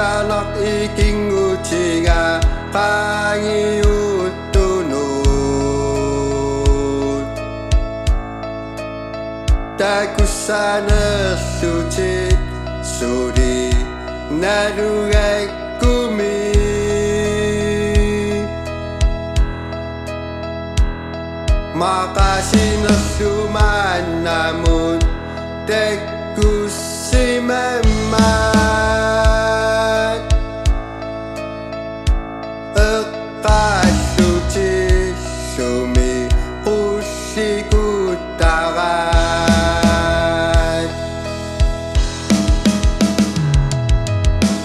Uyanak iking ucinga pangiutunut Takusana suci sudi nadugai kumi Makasih nasuman namun tekusi memat Ekas suci sumi usiku tarat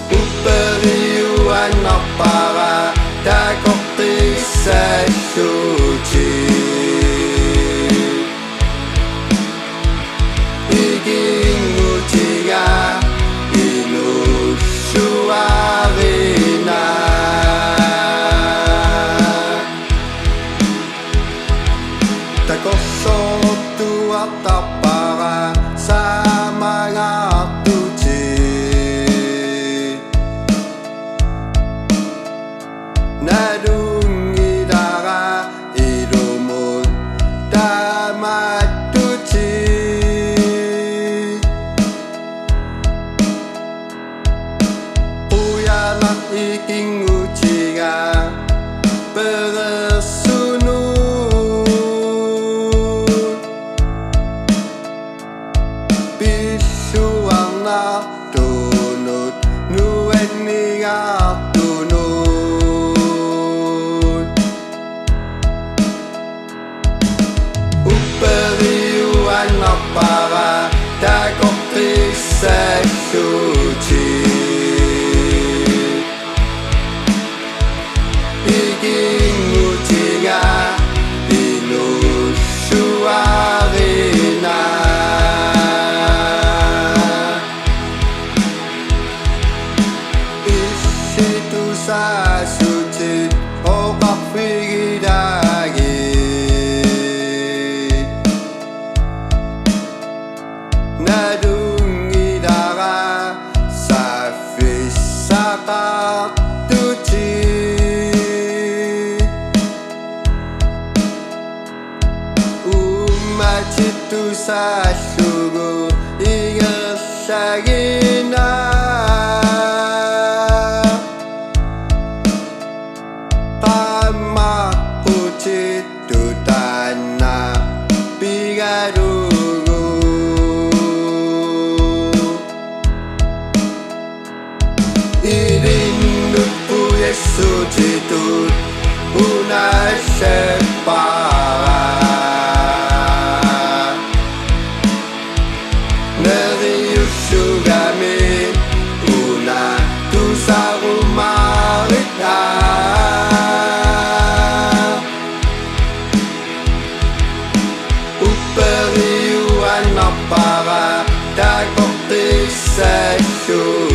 Uperiuan para takok tisa suci Para sa mga tuji Nadungi dara ilumut damat tuji Uyanak iking ucinga peresunu Bisuang na tunut nuen ninga tunut Uperiuan na para takok tisa suci Iking ucinga pinusuarina Sa suci o kapigidagi Nadungi dara sa fisaka tuci Umacitu sa sugu ingat sagina Citu tanah pigadugu Irinduku Yesus citu una separa Nerius sugami una tu sarumarita Uperiuan na para takok tisa suci